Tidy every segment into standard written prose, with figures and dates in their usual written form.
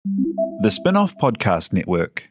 The Spinoff Podcast Network.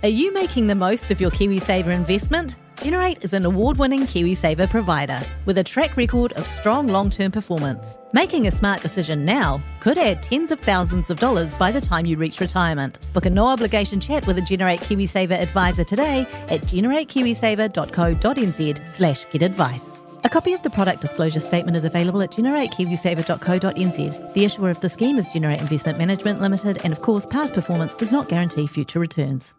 Are you making the most of your KiwiSaver investment? Generate is an award-winning KiwiSaver provider with a track record of strong long-term performance. Making a smart decision now could add tens of thousands of dollars by the time you reach retirement. Book a no-obligation chat with a Generate KiwiSaver advisor today at generatekiwisaver.co.nz/get-advice. A copy of the product disclosure statement is available at generatekiwisaver.co.nz. The issuer of the scheme is Generate Investment Management Limited, and of course, past performance does not guarantee future returns.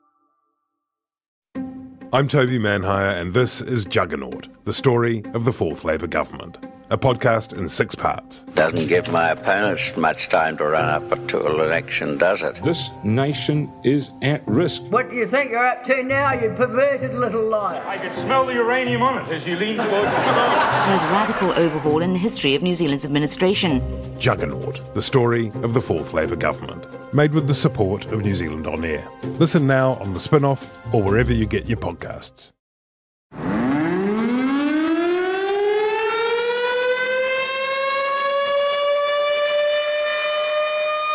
I'm Toby Manhire, and this is Juggernaut, the story of the Fourth Labour Government, a podcast in 6 parts. Doesn't give my opponents much time to run up to an election, does it? This nation is at risk. What do you think you're up to now, you perverted little liar? I could smell the uranium on it as you lean towards the most radical overhaul in the history of New Zealand's administration. Juggernaut, the story of the Fourth Labour Government, made with the support of New Zealand On Air. Listen now on the Spinoff or wherever you get your podcasts.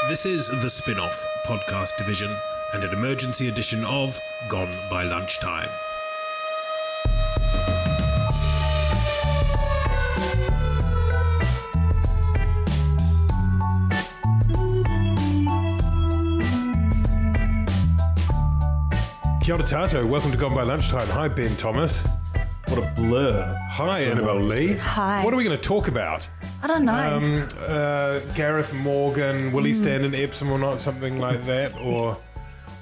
This is the Spinoff podcast division and an emergency edition of Gone by Lunchtime. Kia ora tato, welcome to Gone by Lunchtime. Hi, Ben Thomas. What a blur. Hi, Annabelle Lee. Hi. What are we going to talk about? I don't know. Gareth Morgan, will he stand in Epsom or not, something like that? Or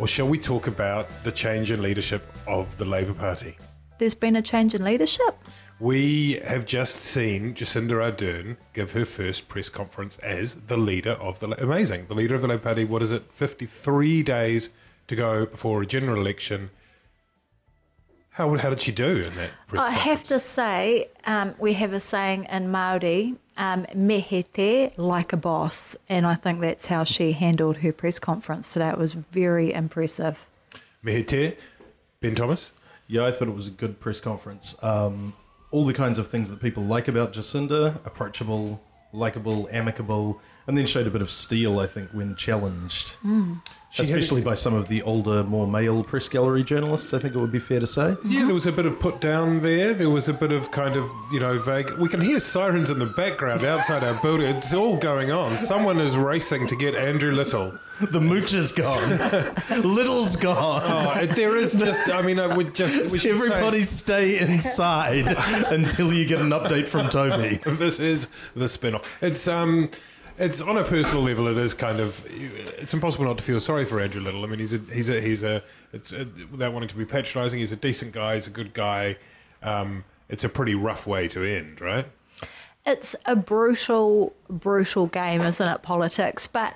shall we talk about the change in leadership of the Labour Party? There's been a change in leadership? We have just seen Jacinda Ardern give her first press conference as the leader of the leader of the Labour Party. What is it, 53 days to go before a general election. How did she do in that press conference? I have to say, we have a saying in Māori, mehete, like a boss, and I think that's how she handled her press conference today. It was very impressive. Mehete, Ben Thomas? Yeah, I thought it was a good press conference. All the kinds of things that people like about Jacinda, approachable, likeable, amicable, and then showed a bit of steel, I think, when challenged. Especially by some of the older, more male press gallery journalists, I think it would be fair to say. Yeah, there was a bit of put down there. There was a bit of kind of, vague. We can hear sirens in the background outside our building. It's all going on. Someone is racing to get Andrew Little. The mooch is gone. Little's gone. Oh, there is just, we should everybody stay inside until you get an update from Toby. This is the Spinoff. It's on a personal level. It is kind of. It's impossible not to feel sorry for Andrew Little. I mean, without wanting to be patronising, he's a decent guy. He's a good guy. It's a pretty rough way to end, right? It's a brutal game, isn't it? Politics, but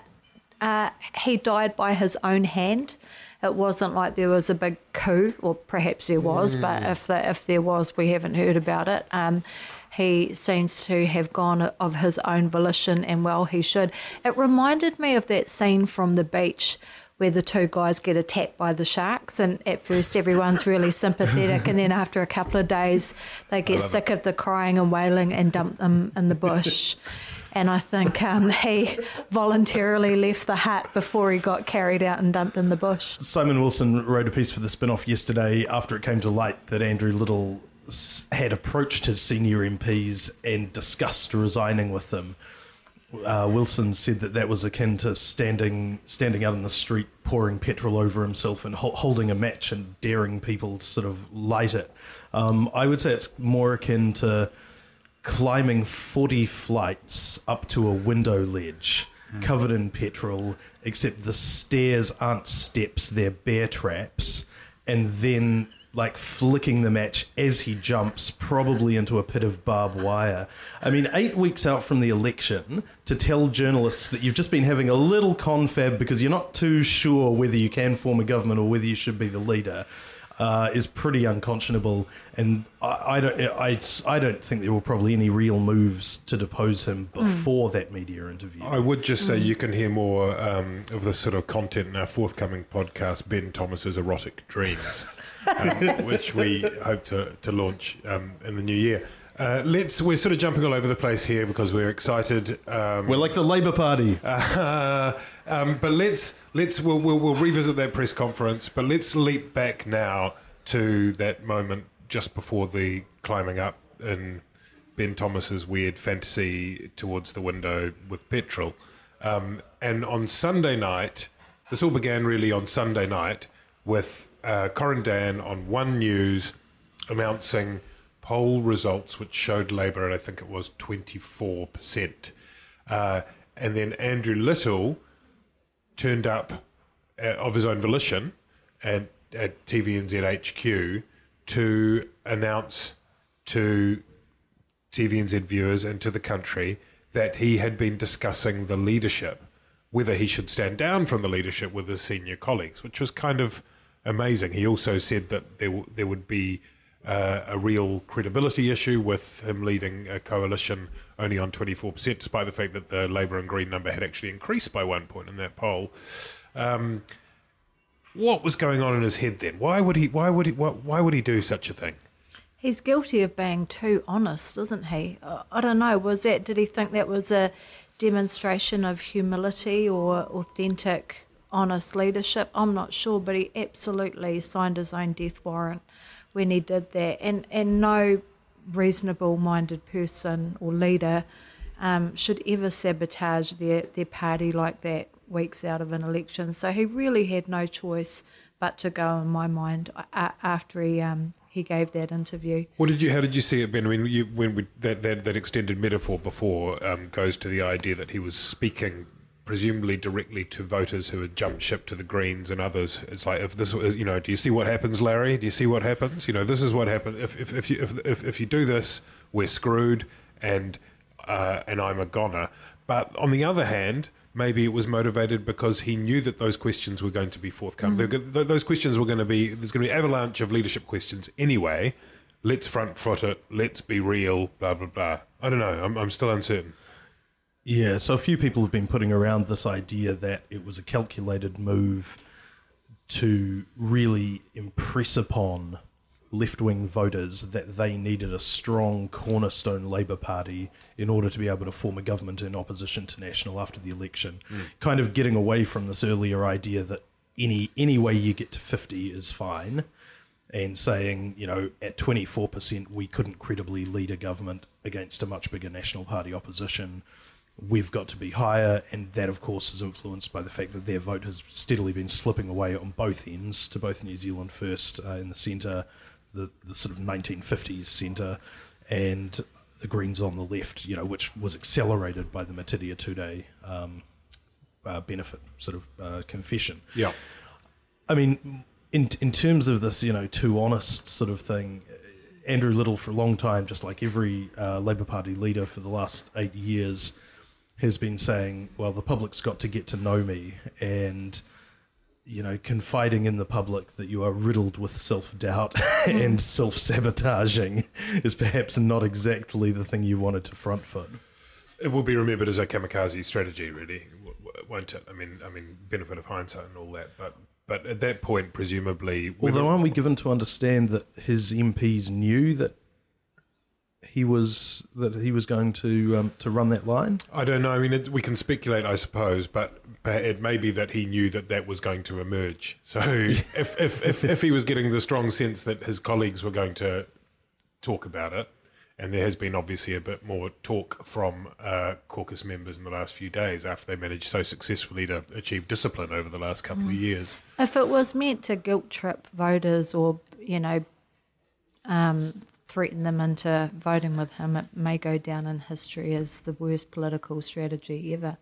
he died by his own hand. It wasn't like there was a big coup, or perhaps there was, but if there was, we haven't heard about it. He seems to have gone of his own volition, and well, he should. It reminded me of that scene from The Beach where the two guys get attacked by the sharks, and at first everyone's really sympathetic, and then after a couple of days they get sick of the crying and wailing and dump them in the bush. And I think he voluntarily left the hut before he got carried out and dumped in the bush. Simon Wilson wrote a piece for the Spinoff yesterday after it came to light that Andrew Little had approached his senior MPs and discussed resigning with them. Wilson said that was akin to standing out in the street, pouring petrol over himself and holding a match and daring people to sort of light it. I would say it's more akin to climbing 40 flights up to a window ledge covered in petrol, except the stairs aren't steps, they're bear traps, and then flicking the match as he jumps, probably into a pit of barbed wire. I mean, 8 weeks out from the election, to tell journalists that you've just been having a little confab because you're not too sure whether you can form a government or whether you should be the leader is pretty unconscionable. And I don't think there were probably any real moves to depose him before that media interview. I would just say you can hear more of this sort of content in our forthcoming podcast, Ben Thomas's Erotic Dreams, which we hope to launch in the new year. We're sort of jumping all over the place here because we're excited. We're like the Labour Party. But we'll revisit that press conference. But let's leap back now to that moment just before the climbing up in Ben Thomas's weird fantasy towards the window with petrol. And on Sunday night, this all began really on Sunday night with Corin Dan on One News announcing poll results which showed Labour at, I think it was 24%. And then Andrew Little turned up of his own volition at TVNZ HQ to announce to TVNZ viewers and to the country that he had been discussing the leadership, whether he should stand down from the leadership with his senior colleagues, which was kind of amazing. He also said that there would be a real credibility issue with him leading a coalition only on 24%, despite the fact that the Labour and Green number had actually increased by 1 point in that poll. What was going on in his head then? Why would he do such a thing? He's guilty of being too honest, isn't he? I don't know. Did he think that was a demonstration of humility or authentic, honest leadership? I'm not sure, but he absolutely signed his own death warrant when he did that. And no reasonable-minded person or leader should ever sabotage their party like that weeks out of an election. So he really had no choice but to go, in my mind, after he gave that interview. How did you see it, Ben? I mean, that extended metaphor before goes to the idea that he was speaking presumably directly to voters who had jumped ship to the Greens and others. It's like, if this was, do you see what happens, Larry? Do you see what happens? This is what happens. If you do this, we're screwed, and I'm a goner. But on the other hand, maybe it was motivated because he knew that those questions were going to be forthcoming. Those questions were going to be, there's going to be an avalanche of leadership questions anyway. Let's front foot it. Let's be real, blah, blah, blah. I don't know. I'm still uncertain. Yeah, so a few people have been putting around this idea that it was a calculated move to really impress upon left-wing voters that they needed a strong cornerstone Labour Party in order to be able to form a government in opposition to National after the election, kind of getting away from this earlier idea that any way you get to 50 is fine, and saying, at 24% we couldn't credibly lead a government against a much bigger National Party opposition. We've got to be higher, and that, of course, is influenced by the fact that their vote has steadily been slipping away on both ends, to both New Zealand First in the centre, the sort of 1950s centre, and the Greens on the left, which was accelerated by the Matidia two-day benefit sort of confession. Yeah. I mean, in terms of this, too honest sort of thing, Andrew Little, for a long time, just like every Labour Party leader for the last 8 years, has been saying, well, the public's got to get to know me, and, confiding in the public that you are riddled with self-doubt and self-sabotaging is perhaps not exactly the thing you wanted to front foot. It will be remembered as a kamikaze strategy, really, won't it? I mean, benefit of hindsight and all that, but at that point, presumably... Although aren't we given to understand that his MPs knew that he was going to run that line? I don't know. I mean, we can speculate, I suppose, but it may be that he knew that was going to emerge. So if he was getting the strong sense that his colleagues were going to talk about it, and there has been obviously a bit more talk from caucus members in the last few days after they managed so successfully to achieve discipline over the last couple of years. If it was meant to guilt trip voters or, threaten them into voting with him, it may go down in history as the worst political strategy ever.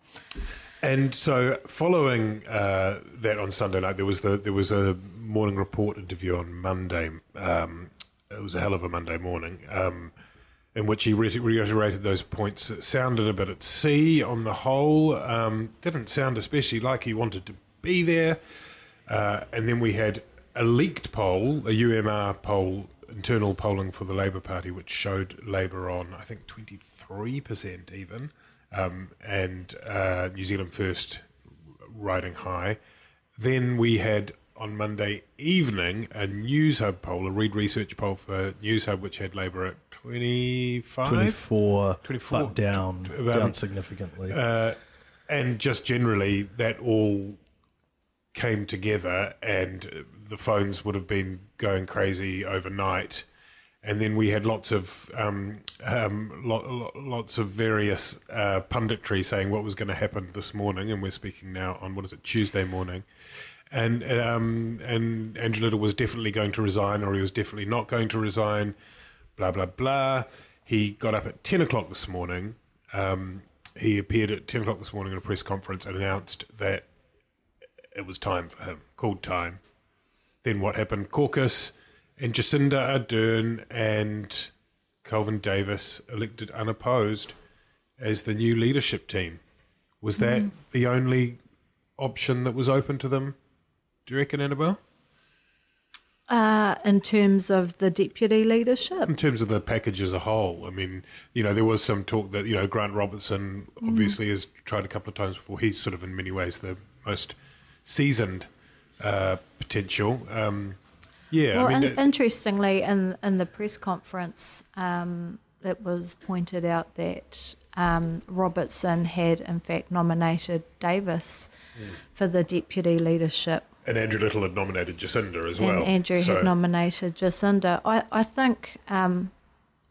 And so, following that on Sunday night, there was a morning report interview on Monday. It was a hell of a Monday morning, in which he reiterated those points. It sounded a bit at sea on the whole. Didn't sound especially like he wanted to be there. And then we had a leaked poll, a UMR poll, internal polling for the Labour Party, which showed Labour on, I think, 23% even, and New Zealand First riding high. Then we had on Monday evening a News Hub poll, a Reid Research poll for News Hub, which had Labour at 24, but down significantly. And just generally, that all came together, and the phones would have been going crazy overnight. And then we had lots of various punditry saying what was going to happen this morning, and we're speaking now on Tuesday morning, and Andrew Little was definitely going to resign, or he was definitely not going to resign, blah blah blah. He got up at 10 o'clock this morning. He appeared at 10 o'clock this morning at a press conference and announced that it was time for him, called time. Then what happened? Caucus. And Jacinda Ardern and Kelvin Davis elected unopposed as the new leadership team. Was that the only option that was open to them, do you reckon, Annabelle? In terms of the deputy leadership? In terms of the package as a whole. I mean, there was some talk that, Grant Robertson obviously has tried a couple of times before. He's sort of in many ways the most seasoned potential. Well, interestingly, in the press conference, it was pointed out that Robertson had, in fact, nominated Davis for the deputy leadership. And Andrew Little had nominated Jacinda as well. And Andrew had nominated Jacinda. I think,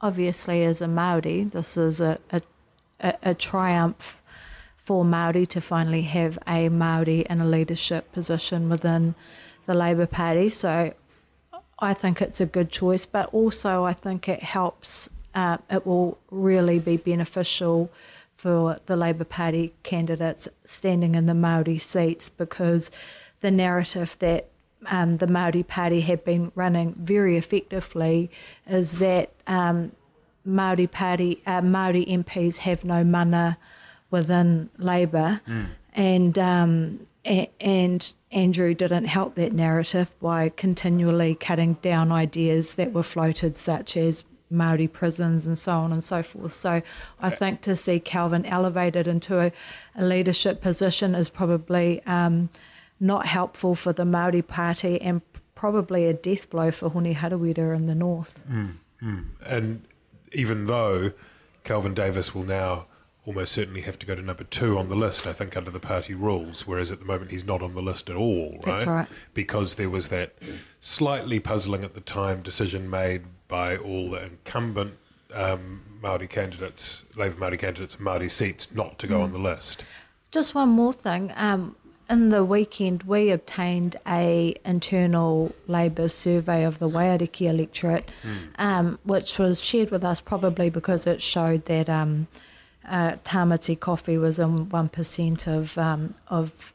obviously, as a Māori, this is a triumph for Māori to finally have a Māori in a leadership position within the Labour Party. So I think it's a good choice, but also I think it helps, it will really be beneficial for the Labour Party candidates standing in the Māori seats, because the narrative that the Māori Party have been running very effectively is that Māori MPs have no mana within Labour, and Andrew didn't help that narrative by continually cutting down ideas that were floated, such as Māori prisons and so on and so forth. So I think to see Kelvin elevated into a leadership position is probably not helpful for the Māori Party, and probably a death blow for Hone Harawira in the north. And even though Kelvin Davis will now almost certainly have to go to number 2 on the list, I think, under the party rules, whereas at the moment he's not on the list at all, right? That's right. Because there was that slightly puzzling at the time decision made by all the incumbent Māori candidates, Labour Māori candidates, Māori seats, not to go on the list. Just one more thing. In the weekend, we obtained a internal Labour survey of the Waiariki electorate, which was shared with us probably because it showed that Tamati coffee was in 1% of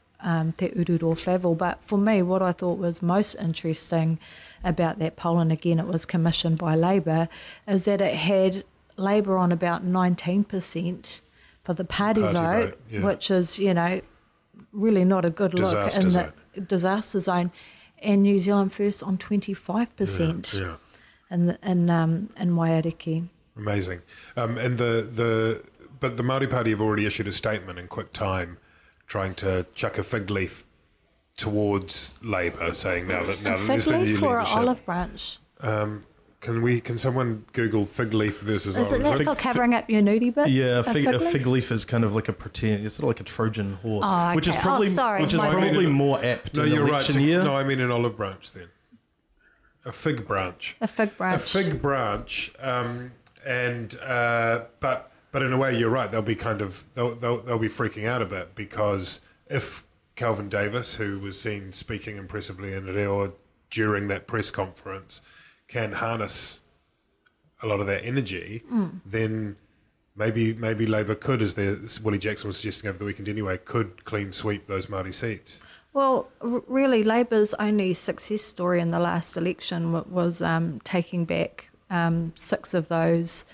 Te Ururo Flavel. But for me, what I thought was most interesting about that poll, and again it was commissioned by Labour, is that it had Labour on about 19% for the party vote, which is, really not a good look in the disaster zone, and New Zealand First on 25% in Waiariki. Amazing. And but the Māori Party have already issued a statement in quick time trying to chuck a fig leaf towards Labour, saying now that there's the new leadership. Or an olive branch? Can someone Google fig leaf versus olive branch? Is it that for covering up your nudie bits? Yeah, a fig leaf is kind of like it's sort of like a Trojan horse, which is probably more apt. No, in you're election right. year. No, I mean an olive branch then. A fig branch. A fig branch. A fig branch. But in a way, you're right. They'll be they'll be freaking out a bit, because if Kelvin Davis, who was seen speaking impressively in Reo during that press conference, can harness a lot of that energy, then maybe Labour could, as Willie Jackson was suggesting over the weekend anyway, could clean sweep those Māori seats. Well, really, Labour's only success story in the last election was taking back 6 of those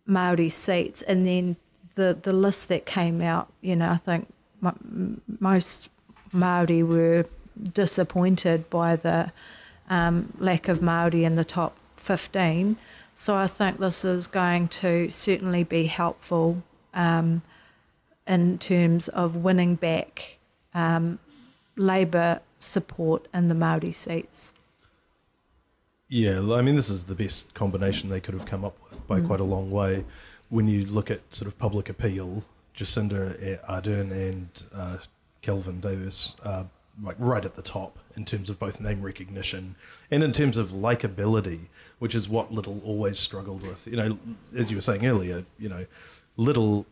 Māori seats, and then the list that came out, I think most Māori were disappointed by the lack of Māori in the top 15. So I think this is going to certainly be helpful in terms of winning back Labour support in the Māori seats. Yeah, I mean, this is the best combination they could have come up with by quite a long way. When you look at sort of public appeal, Jacinda Ardern and Kelvin Davis are like right at the top in terms of both name recognition and in terms of likability, which is what Little always struggled with. You know, as you were saying earlier, you know, Little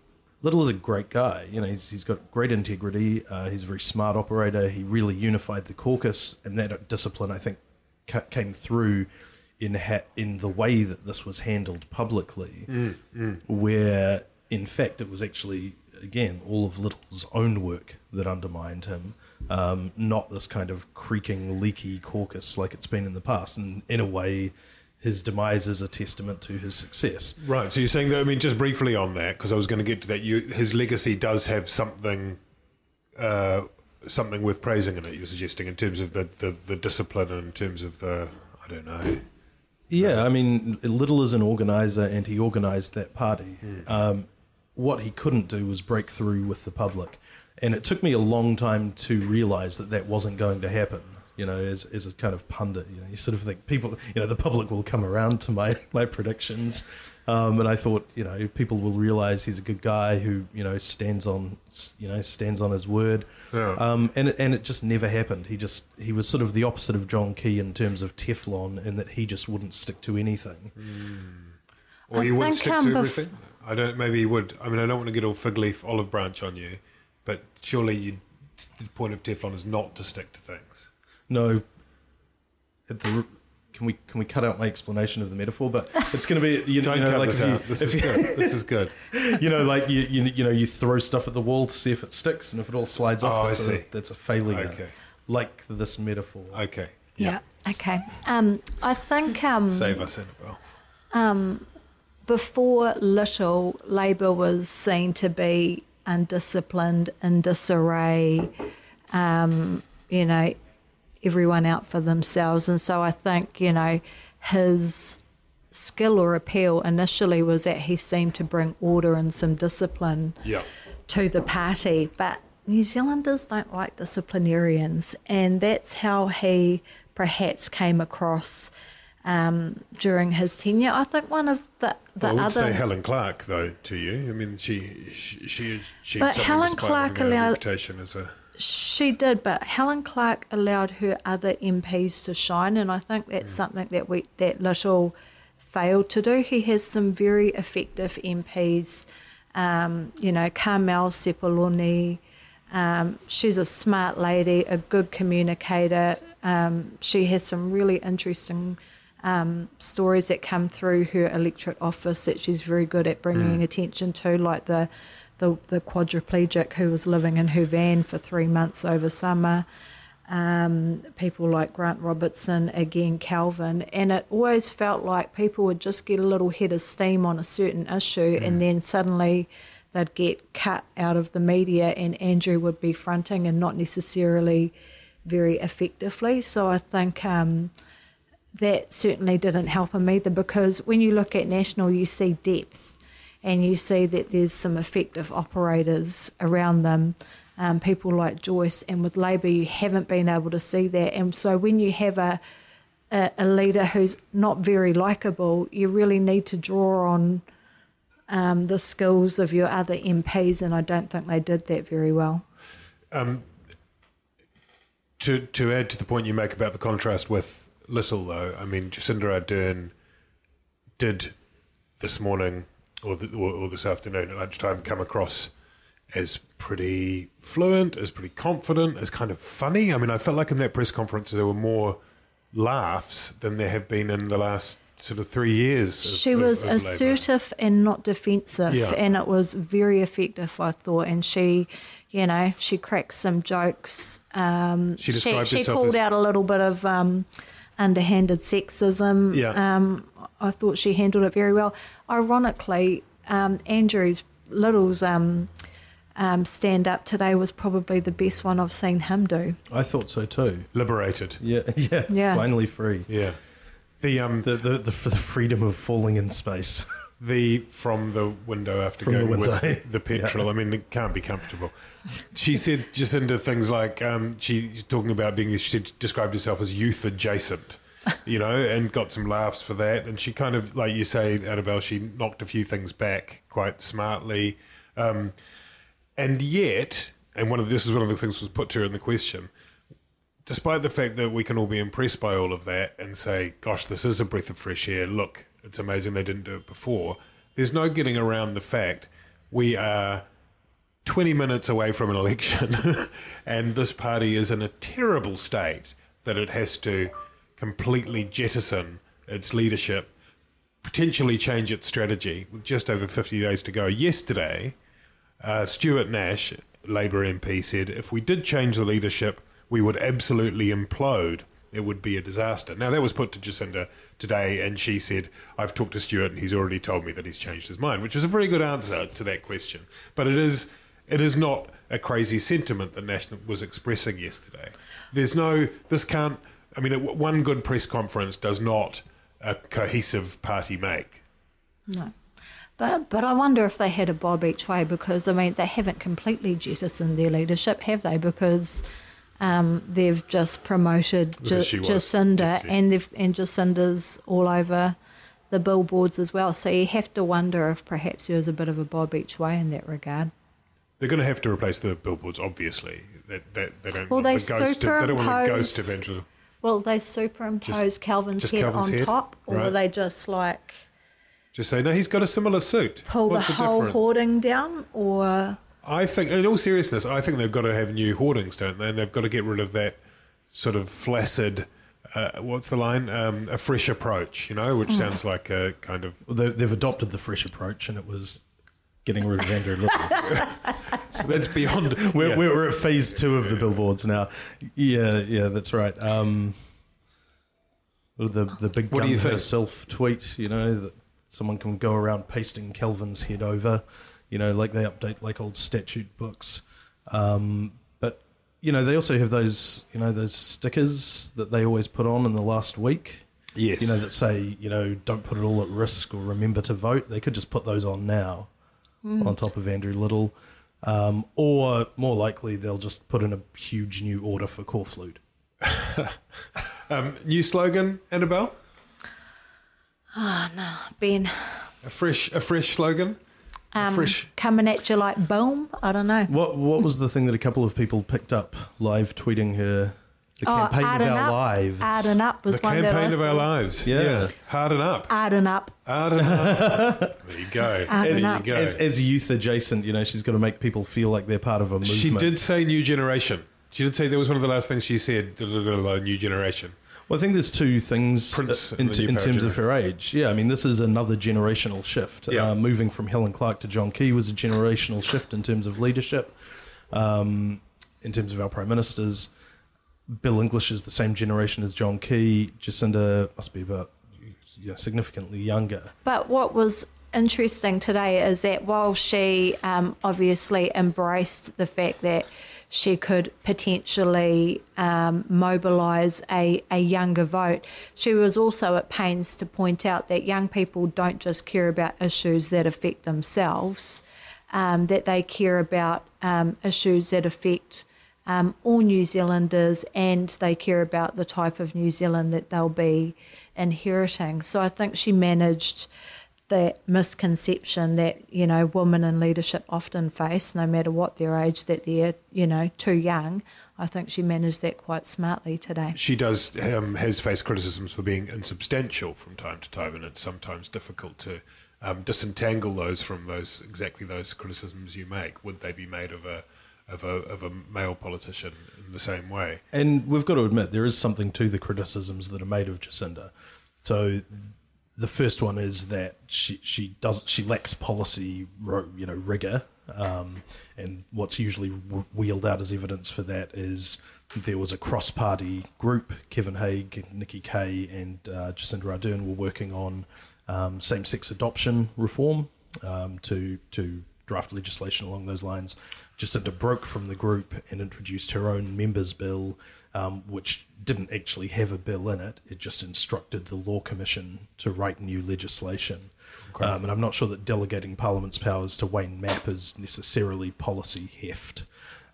is a great guy. You know, he's got great integrity. He's a very smart operator. He really unified the caucus, and that discipline, I think, came through in the way that this was handled publicly, where in fact it was actually, again, all of Little's own work that undermined him, not this kind of creaking, leaky caucus like it's been in the past. And in a way, his demise is a testament to his success. Right, so you're saying that, I mean, just briefly on that, because I was going to get to that, his legacy does have something worth praising in it, you're suggesting, in terms of the discipline and in terms of the, I don't know. Yeah, I mean, Little is an organiser and he organised that party. What he couldn't do was break through with the public. And it took me a long time to realise that wasn't going to happen, you know, as a kind of pundit. You know, you sort of think people, you know, the public will come around to my predictions. And I thought, you know, people will realise he's a good guy who, you know, stands on his word. Yeah. And it just never happened. He was sort of the opposite of John Key in terms of Teflon, in that he just wouldn't stick to anything. Or he wouldn't stick to everything? Maybe he would. I mean, I don't want to get all fig leaf olive branch on you, but surely the point of Teflon is not to stick to things. No. Can we cut out my explanation of the metaphor? But it's going to be Don't cut like this out. This is good. This is good. You know, like you throw stuff at the wall to see if it sticks, and if it all slides off, that's a failure. Okay. Like this metaphor. Okay. Yeah. Okay. I think save us, Annabelle. Before Little, Labour was seen to be undisciplined, in disarray. You know, everyone out for themselves. And so I think, you know, his skill or appeal initially was that he seemed to bring order and some discipline to the party. But New Zealanders don't like disciplinarians, and that's how he perhaps came across during his tenure. I think one of the I would other... say Helen Clark, though, to you. I mean, she but Helen Clark allowed... reputation as a... She did, but Helen Clark allowed her other MPs to shine, and I think that's something that Little failed to do. He has some very effective MPs, you know, Carmel Sepuloni. She's a smart lady, a good communicator. She has some really interesting stories that come through her electorate office that she's very good at bringing attention to, like the quadriplegic who was living in her van for 3 months over summer, people like Grant Robertson, again Kelvin, and it always felt like people would just get a little head of steam on a certain issue and then suddenly they'd get cut out of the media and Andrew would be fronting and not necessarily very effectively. So I think that certainly didn't help him either, because when you look at National you see depth, and you see that there's some effective operators around them, people like Joyce, and with Labour you haven't been able to see that. And so when you have a leader who's not very likeable, you really need to draw on the skills of your other MPs, and I don't think they did that very well. To add to the point you make about the contrast with Little, though, I mean, Jacinda Ardern did this morning or this afternoon at lunchtime come across as pretty fluent, as pretty confident, as kind of funny. I mean, I felt like in that press conference there were more laughs than there have been in the last sort of 3 years. She was assertive and not defensive, and it was very effective, I thought. And she, you know, she cracked some jokes. She described she herself called as... out a little bit of underhanded sexism. Yeah. I thought she handled it very well. Ironically, Little's stand-up today was probably the best one I've seen him do. I thought so too. Liberated. Yeah. Finally free. Yeah. The freedom of falling in space. From the window after From the going window. with the petrol. Yeah. I mean, it can't be comfortable. She said Jacinda things like she's talking about she described herself as youth adjacent, and got some laughs for that. And she kind of, like you say, Annabelle, she knocked a few things back quite smartly. And yet, this is one of the things that was put to her in the question, despite the fact that we can all be impressed by all of that and say, gosh, this is a breath of fresh air, look, it's amazing they didn't do it before, there's no getting around the fact we are 20 minutes away from an election and this party is in a terrible state that it has to completely jettison its leadership, potentially change its strategy with just over 50 days to go. Yesterday, Stuart Nash, Labour MP, said if we did change the leadership, we would absolutely implode. It would be a disaster. Now, that was put to Jacinda today, and she said, I've talked to Stuart, and he's already told me that he's changed his mind, which is a very good answer to that question. But it is not a crazy sentiment that Nash was expressing yesterday. One good press conference does not a cohesive party make. No. But I wonder if they had a bob each way, because, they haven't completely jettisoned their leadership, have they? Because they've just promoted Jacinda, and Jacinda's all over the billboards as well. So you have to wonder if perhaps there was a bit of a bob each way in that regard. They're going to have to replace the billboards, obviously. They don't want they the ghost of Angela. Well, they superimpose Kelvin's head on top, or right. they just just say, no, he's got a similar suit. Pull the whole hoarding down, or... I think, in all seriousness, I think they've got to have new hoardings, don't they? And they've got to get rid of that sort of flaccid, what's the line? A fresh approach, which sounds like a kind of... Well, they've adopted the fresh approach, and it was getting rid of Andrew Little. So that's beyond... We're at phase 2 of the billboards now. Yeah, that's right. The big gun herself tweet, that someone can go around pasting Kelvin's head over, like they update like old statute books. But, they also have those stickers that they always put on in the last week. Yes. That say, don't put it all at risk or remember to vote. They could just put those on now on top of Andrew Little. Or more likely, they'll just put in a huge new order for Corflute. New slogan, Annabelle? Oh, no, Ben. A fresh slogan? Coming at you like boom? I don't know. What was the thing that a couple of people picked up live tweeting her? The campaign of our lives. Harden up was one that I saw. The campaign of our lives. Yeah. Harden up. Harden up. Harden up. There you go. As youth adjacent, she's got to make people feel like they're part of a movement. She did say new generation. She did say that was one of the last things she said, new generation. Well, I think there's two things in terms of her age. Yeah, this is another generational shift. Yeah. Moving from Helen Clark to John Key was a generational shift in terms of leadership, in terms of our prime ministers. Bill English is the same generation as John Key. Jacinda must be about significantly younger. But what was interesting today is that while she obviously embraced the fact that she could potentially mobilise a younger vote, she was also at pains to point out that young people don't just care about issues that affect themselves, that they care about issues that affect all New Zealanders, and they care about the type of New Zealand that they'll be inheriting. So I think she managed that misconception that, women in leadership often face, no matter what their age, that they're, too young. I think she managed that quite smartly today. She has faced criticisms for being insubstantial from time to time, and it's sometimes difficult to disentangle those from those criticisms you make. Would they be made of a male politician in the same way? And we've got to admit there is something to the criticisms that are made of Jacinda. So the first one is that she lacks policy rigor, and what's usually wheeled out as evidence for that is there was a cross-party group. Kevin Haig, Nikki Kay, and Jacinda Ardern were working on same-sex adoption reform to draft legislation along those lines. Jacinda broke from the group and introduced her own members' bill, which didn't actually have a bill in it. It just instructed the Law Commission to write new legislation. Okay. And I'm not sure that delegating Parliament's powers to Wayne Mapp is necessarily policy heft.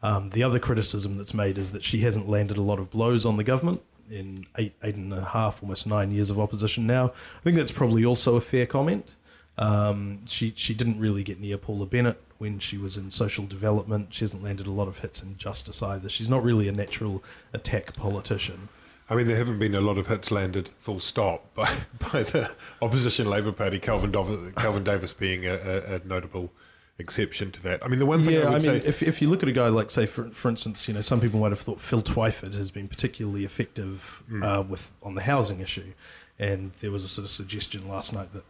The other criticism that's made is that she hasn't landed a lot of blows on the government in eight and a half, almost 9 years of opposition now. I think that's probably also a fair comment. She didn't really get near Paula Bennett when she was in social development. She hasn't landed a lot of hits in justice either. She's not really a natural attack politician. I mean, there haven't been a lot of hits landed full stop by the opposition Labour Party, Kelvin Davis being a notable exception to that. I mean, the one thing I would say... If you look at a guy like, say, for instance, you know, some people might have thought Phil Twyford has been particularly effective on the housing issue, and there was a sort of suggestion last night that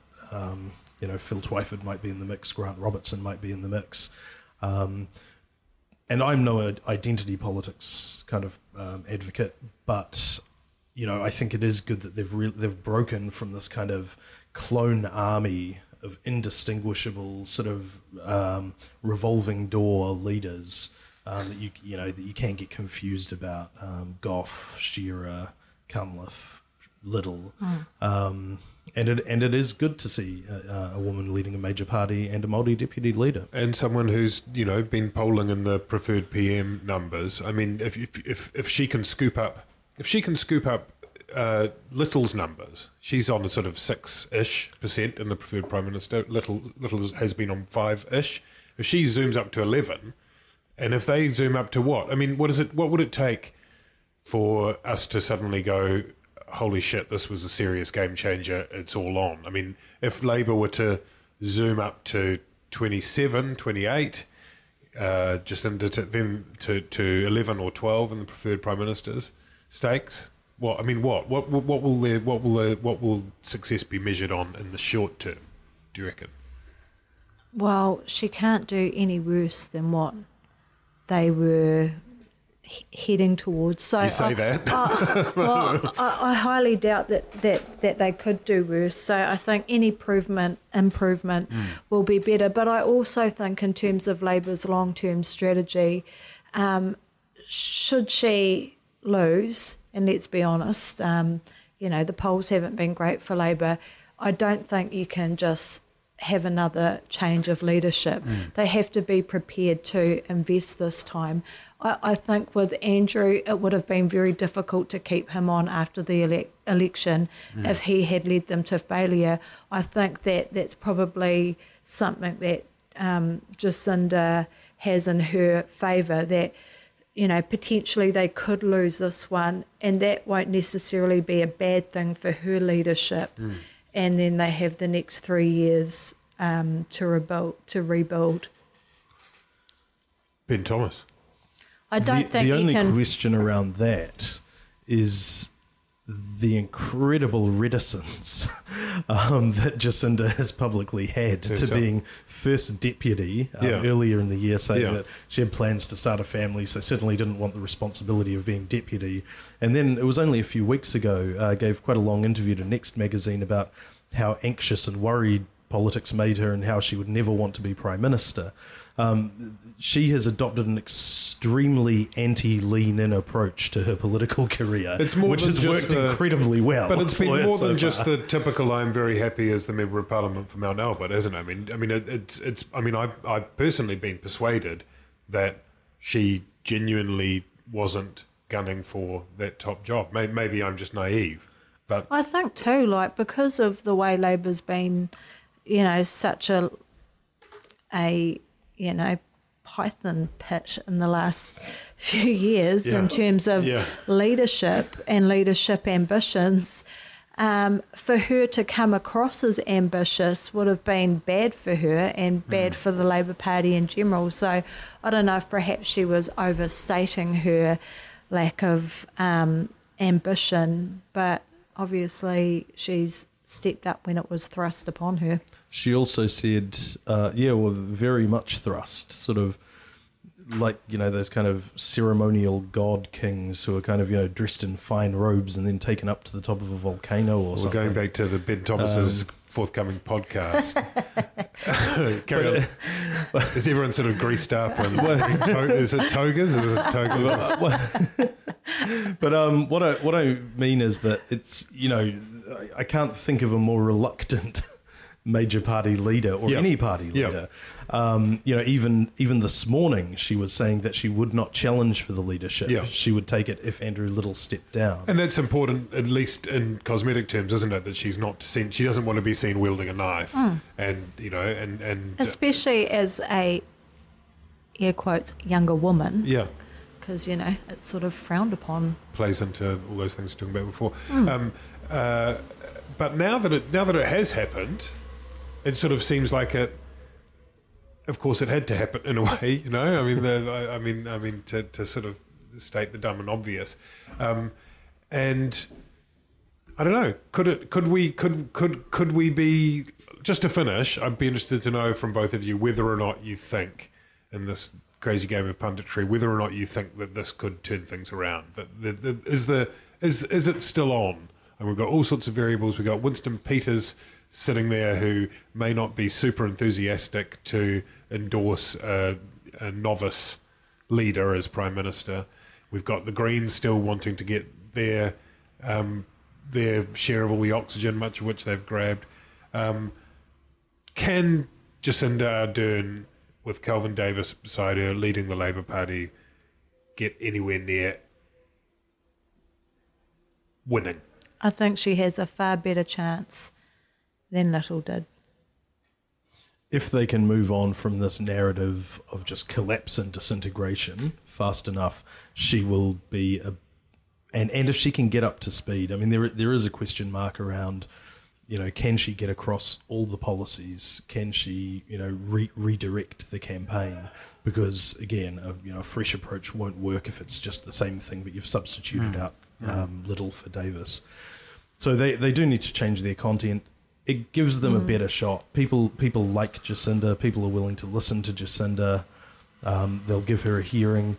you know, Phil Twyford might be in the mix, Grant Robertson might be in the mix, and I'm no identity politics kind of advocate, but you know, I think it is good that they've broken from this kind of clone army of indistinguishable sort of revolving door leaders that you can get confused about. Gough, Shearer, Cunliffe, Little, and it is good to see a woman leading a major party and a Māori deputy leader, and someone who's, you know, been polling in the preferred PM numbers. I mean, if she can scoop up Little's numbers, she's on a sort of 6-ish% in the preferred Prime Minister. Little has been on 5-ish. If she zooms up to 11, and if they zoom up to what? I mean, what would it take for us to suddenly go, holy shit, this was a serious game changer, it's all on? I mean, if Labour were to zoom up to 27, 28, Jacinda to 11 or 12 in the preferred Prime Minister's stakes, what will success be measured on in the short term, do you reckon? Well, she can't do any worse than what they were heading towards. So you say that? I highly doubt that they could do worse. So I think any improvement will be better. But I also think in terms of Labour's long-term strategy, should she lose, and let's be honest, you know, the polls haven't been great for Labour, I don't think you can just have another change of leadership. They have to be prepared to invest this time. I think with Andrew, it would have been very difficult to keep him on after the election if he had led them to failure. I think that's probably something that Jacinda has in her favour, that, you know, potentially they could lose this one, and that won't necessarily be a bad thing for her leadership. And then they have the next 3 years to rebuild. Ben Thomas. I don't think the only question around that is the incredible reticence that Jacinda has publicly had to being first deputy earlier in the year, saying that she had plans to start a family, so certainly didn't want the responsibility of being deputy. And then it was only a few weeks ago, gave quite a long interview to Next magazine about how anxious and worried politics made her and how she would never want to be Prime Minister. She has adopted an extremely anti-lean-in approach to her political career, which has worked incredibly well. But it's been more than just the typical "I'm very happy as the Member of Parliament for Mount Albert," hasn't it? I've personally been persuaded that she genuinely wasn't gunning for that top job. Maybe I'm just naive, but I think too, like, because of the way Labour's been, you know, such a you know, python pit in the last few years in terms of leadership and leadership ambitions, for her to come across as ambitious would have been bad for her and bad for the Labour Party in general. So I don't know if perhaps she was overstating her lack of ambition, but obviously she's stepped up when it was thrust upon her. She also said, very much thrust, sort of like, you know, those kind of ceremonial god kings who are kind of, you know, dressed in fine robes and then taken up to the top of a volcano or something. We're going back to the Ben Thomas's forthcoming podcast. Carry on. Is everyone sort of greased up? And is it togas? Is it togas? But what I mean is that it's, I can't think of a more reluctant major party leader or any party leader. Even this morning she was saying that she would not challenge for the leadership. She would take it if Andrew Little stepped down. And that's important, at least in cosmetic terms, isn't it? That she's not seen, she doesn't want to be seen wielding a knife. And especially as a, air quotes, younger woman. Yeah. Because, it's sort of frowned upon. Plays into all those things we were talking about before. But now that it has happened, it sort of seems like it. Of course, it had to happen in a way, I mean, to sort of state the dumb and obvious, and I don't know. Could we be, just to finish? I'd be interested to know from both of you whether or not you think, in this crazy game of punditry, whether or not you think that this could turn things around. Is it still on? And we've got all sorts of variables. We've got Winston Peters sitting there who may not be super enthusiastic to endorse a novice leader as Prime Minister. We've got the Greens still wanting to get their share of all the oxygen, much of which they've grabbed. Can Jacinda Ardern, with Kelvin Davis beside her, leading the Labour Party, get anywhere near winning? I think she has a far better chance than Little did. If they can move on from this narrative of just collapse and disintegration fast enough, she will be and if she can get up to speed. I mean, there is a question mark around, can she get across all the policies? Can she, redirect the campaign? Because again, a fresh approach won't work if it's just the same thing, but you've substituted out Little for Davis. So they do need to change their content. It gives them a better shot. People like Jacinda. People are willing to listen to Jacinda. They'll give her a hearing.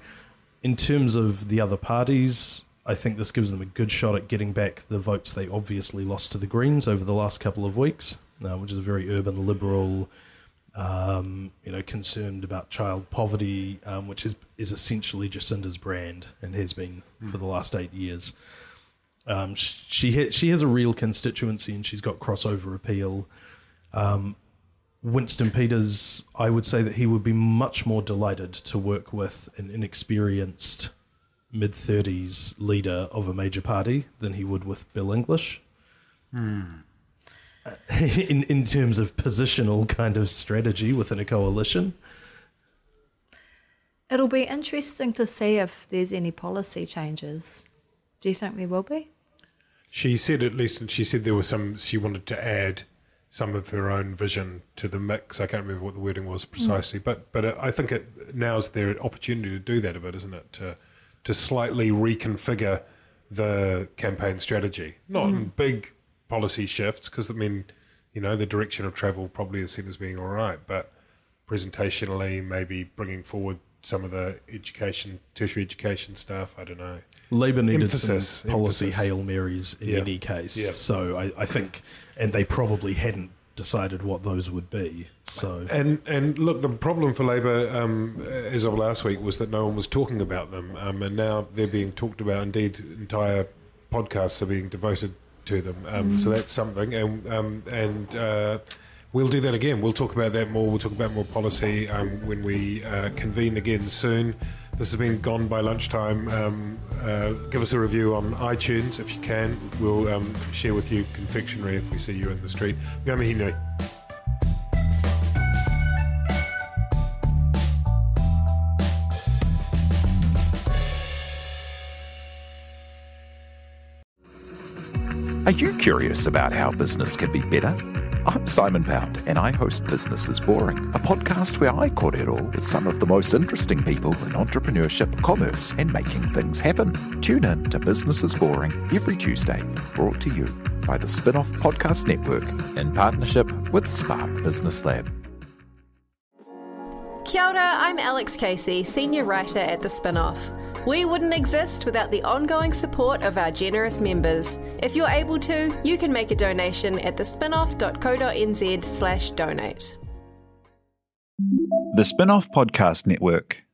In terms of the other parties, I think this gives them a good shot at getting back the votes they obviously lost to the Greens over the last couple of weeks, which is a very urban liberal, concerned about child poverty, which is essentially Jacinda's brand and has been for the last 8 years. She has a real constituency and she's got crossover appeal. Winston Peters, I would say that he would be much more delighted to work with an inexperienced mid-30s leader of a major party than he would with Bill English. In terms of positional kind of strategy within a coalition. It'll be interesting to see if there's any policy changes. Do you think there will be? She said, at least, she said there was some, she wanted to add some of her own vision to the mix. I can't remember what the wording was precisely, but I think now's their opportunity to do that a bit, isn't it? To slightly reconfigure the campaign strategy. Not in big policy shifts, because, I mean, the direction of travel probably is seen as being all right, but presentationally, maybe bringing forward some of the tertiary education stuff, I don't know. Labour needed some policy Hail Marys in any case. Yeah. So I think, and they probably hadn't decided what those would be. So and look, the problem for Labour as of last week was that no one was talking about them, and now they're being talked about. Indeed, entire podcasts are being devoted to them. So that's something, and we'll do that again. We'll talk about that more. We'll talk about more policy when we convene again soon. This has been Gone by Lunchtime. Give us a review on iTunes if you can. We'll share with you confectionery if we see you in the street. Ngā mihi nui. Are you curious about how business can be better? I'm Simon Pound, and I host Business is Boring, a podcast where I kōrero with some of the most interesting people in entrepreneurship, commerce, and making things happen. Tune in to Business is Boring every Tuesday, brought to you by the Spinoff Podcast Network in partnership with Spark Business Lab. Kia ora, I'm Alex Casey, Senior Writer at the Spinoff. We wouldn't exist without the ongoing support of our generous members. If you're able to, you can make a donation at thespinoff.co.nz/donate. The Spinoff Podcast Network.